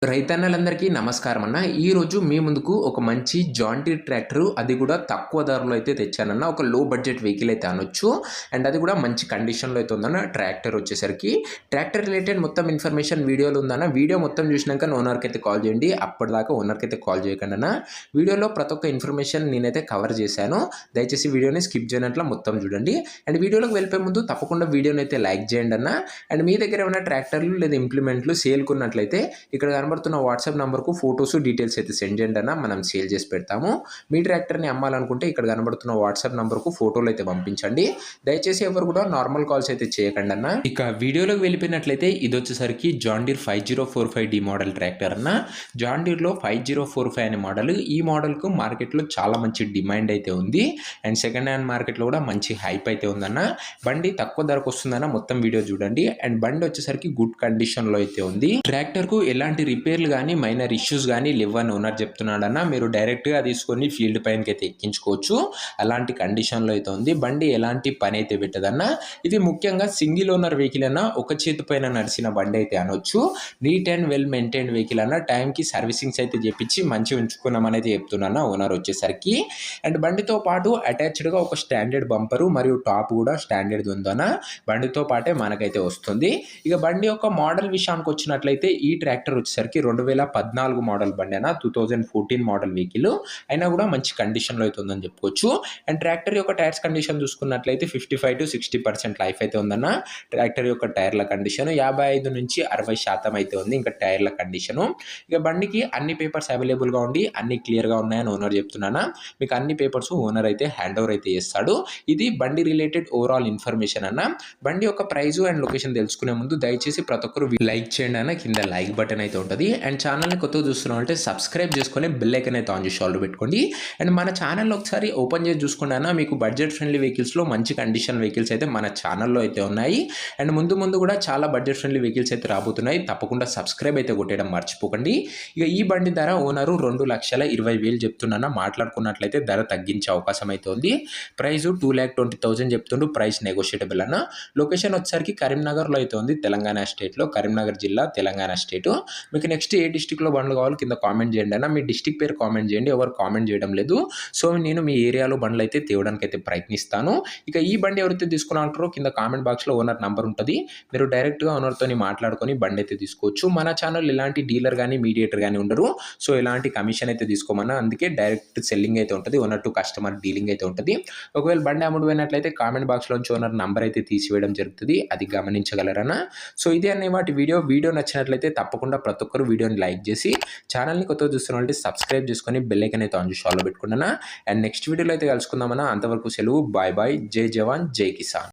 రైతన్నలందరికీ నమస్కారం అన్న. ఈరోజు మీ ముందుకు ఒక మంచి జాన్ డీర్ ట్రాక్టర్, అది కూడా తక్కువ ధరలో అయితే తెచ్చానన్న. ఒక లో బడ్జెట్ వెహికల్ అయితే అనొచ్చు. అండ్ అది కూడా మంచి కండిషన్‌లో అయితే ఉందన్న. ట్రాక్టర్ వచ్చేసరికి ట్రాక్టర్ రిలేటెడ్ మొత్తం ఇన్ఫర్మేషన్ వీడియోలో ఉందన్న. వీడియో మొత్తం చూసినాక ఓనర్‌కి అయితే కాల్ చేయండి. అప్పటిదాకా ఓనర్‌కి అయితే కాల్ చేయకండి అన్న. వీడియోలో ప్రతి ఒక్క ఇన్ఫర్మేషన్ నేనైతే కవర్ చేశాను. దయచేసి వీడియోని స్కిప్ చేయనట్ల మొత్తం చూడండి. అండ్ వీడియోలోకి వెళ్ళిపోయే ముందు తప్పకుండా వీడియోని అయితే లైక్ చేయండి అన్న. అండ్ మీ దగ్గర ఏమైనా ట్రాక్టర్లు లేదా ఇంప్లిమెంట్లు సేల్‌కి ఉన్నట్లయితే ఇక్కడ కనబడుతున్న వాట్సాప్ నంబర్‌కు ఫోటోస్, డీటెయిల్స్ అయితే సెండ్ చేయండి అన్న. మనం సేల్ చేసి పెడతాము. మీ ట్రాక్టర్‌ని అమ్మాలనుకుంటే ఇక్కడ కనబడుతున్న వాట్సాప్ నంబర్‌కు ఫోటోలు అయితే పంపించండి. దయచేసి ఎవరు కూడా నార్మల్ కాల్స్ అయితే చేయకండి అన్న. ఇక వీడియోలోకి వెళ్ళిపోయినట్లయితే ఇది వచ్చేసరికి John Deere 5045D model tractor అన్న. జాన్ డీర్‌లో 5045 అనే మోడల్. ఈ మోడల్‌కు మార్కెట్‌లో చాలా మంచి డిమాండ్ అయితే ఉంది. అండ్ సెకండ్ హ్యాండ్ మార్కెట్‌లో కూడా మంచి హైప్ అయితే ఉందన్న. బండి తక్కువ ధరకు వస్తుందన్న. మొత్తం వీడియో చూడండి. అండ్ బండి వచ్చేసరికి గుడ్ కండిషన్‌లో అయితే ఉంది. ట్రాక్టర్‌కు ఎలాంటి రిపేర్లు కానీ మైనర్ ఇష్యూస్ కానీ లేవని ఓనర్ చెప్తున్నాడన్న. మీరు డైరెక్ట్గా తీసుకొని ఫీల్డ్ పైనకి అయితే ఎక్కించుకోవచ్చు. అలాంటి కండిషన్లో అయితే ఉంది. బండి ఎలాంటి పని అయితే పెట్టదన్న. ఇది ముఖ్యంగా సింగిల్ ఓనర్ వెహికల్ అన్న. ఒక చేతి పైన నడిచిన బండి అయితే అనొచ్చు. Neat and well maintain vehicle అన్న. టైంకి సర్వీసింగ్స్ అయితే చేపించి మంచిగా ఉంచుకున్నామని అయితే చెప్తున్నా ఓనర్ వచ్చేసరికి. అండ్ బండితో పాటు అటాచ్డ్గా ఒక స్టాండర్డ్ బంపరు మరియు టాప్ కూడా స్టాండర్డ్ ఉందన్న. బండితో పాటే మనకైతే వస్తుంది. ఇక బండి యొక్క మోడల్ విషయానికి వచ్చినట్లయితే ఈ ట్రాక్టర్ వచ్చేసరికి 2014 మోడల్ బండి అన్న. 2014 మోడల్ వెహికల్ అయినా కూడా మంచి కండిషన్లో అయితే ఉందని చెప్పుకోవచ్చు. అండ్ ట్రాక్టర్ యొక్క టైర్స్ కండిషన్ చూసుకున్నట్లయితే 55 to 60% లైఫ్ అయితే ఉందన్న. ట్రాక్టర్ యొక్క టైర్ల కండిషన్ 55 నుంచి 60% అయితే ఉంది ఇంకా టైర్ల కండిషను. ఇక బండికి అన్ని పేపర్స్ అవైలబుల్గా ఉండి అన్ని క్లియర్గా ఉన్నాయని ఓనర్ చెప్తున్నానా. మీకు అన్ని పేపర్స్ ఓనర్ అయితే హ్యాండ్ ఓవర్ అయితే చేస్తాడు. ఇది బండి రిలేటెడ్ ఓవరాల్ ఇన్ఫర్మేషన్ అన్న. బండి యొక్క ప్రైజు అండ్ లొకేషన్ తెలుసుకునే ముందు దయచేసి ప్రతి ఒక్కరు లైక్ చేయండి అన్న. కింద లైక్ బటన్ అయితే ఉంటుంది. అండ్ ఛానల్ని కొత్తగా చూస్తున్నాం అంటే సబ్స్క్రైబ్ చేసుకొని బెల్ ఐకాన్ అయితే ఆన్ చేసి ఆల్ పెట్టుకోండి. అండ్ మన ఛానల్లో ఒకసారి ఓపెన్ చేసి చూసుకోండి అన్న. మీకు బడ్జెట్ ఫ్రెండ్లీ వెహికల్స్లో మంచి కండిషన్ వెహికల్స్ అయితే మన ఛానల్లో అయితే ఉన్నాయి. అండ్ ముందు కూడా చాలా బడ్జెట్ ఫ్రెండ్లీ వెహికల్స్ అయితే రాబోతున్నాయి. తప్పకుండా సబ్స్క్రైబ్ అయితే కొట్టేయడం మర్చిపోకండి. ఇక ఈ బండి ధర ఓనరు 2,20,000 చెప్తున్నా. మాట్లాడుకున్నట్లయితే ధర తగ్గించే అవకాశం అయితే ఉంది. ప్రైస్ 2,20,000 చెప్తుండ్రు. ప్రైస్ నెగోషియబుల్ అన్న. లొకేషన్ వచ్చేసరికి కరీంనగర్లో అయితే ఉంది. తెలంగాణ స్టేట్లో, కరీంనగర్ జిల్లా, తెలంగాణ స్టేట్. మీకు నెక్స్ట్ ఏ డిస్టిక్లో బండ్లు కావాలో కింద కామెంట్ చేయండి అన్న. మీ డిస్టిక్ పేరు కామెంట్ చేయండి. ఎవరు కామెంట్ చేయడం లేదు. సో నేను మీ ఏరియాలో బండ్లు అయితే తేవడానికి అయితే ప్రయత్నిస్తాను. ఇక ఈ బండి ఎవరైతే తీసుకున్నారో కింద కామెంట్ బాక్స్లో ఓనర్ నంబర్ ఉంటుంది. మీరు డైరెక్ట్గా ఓనర్తో మాట్లాడుకొని బండి అయితే తీసుకోవచ్చు. మన ఛానల్ ఎలాంటి డీలర్ కానీ మీడియేటర్ కానీ ఉండరు. సో ఎలాంటి కమిషన్ అయితే తీసుకోమన్నా. అందుకే డైరెక్ట్ సెల్లింగ్ అయితే ఉంటుంది. ఓనర్ టు కస్టమర్ డీలింగ్ అయితే ఉంటుంది. ఒకవేళ బండి అమ్ముడు పోయినట్లయితే కామెంట్ బాక్స్లోంచి ఓనర్ నంబర్ అయితే తీసివేయడం జరుగుతుంది. అది గమనించగలరనా. సో ఇది అనే వాటి వీడియో నచ్చినట్లయితే తప్పకుండా ప్రతి ఒక్కరు వీడియోని లైక్ చేసి ఛానల్ని కొత్తగా చూస్తున్నట్లయితే సబ్స్క్రైబ్ చేసుకొని బెల్ ఐకాన్ అయితే ఆన్ చేసి ఆల్లో పెట్టుకున్నాను. అండ్ నెక్స్ట్ వీడియోలో అయితే కలుసుకుందామన్నా. అంతవరకు సెలవు. Bye bye. జై జవాన్ జై కిసాన్.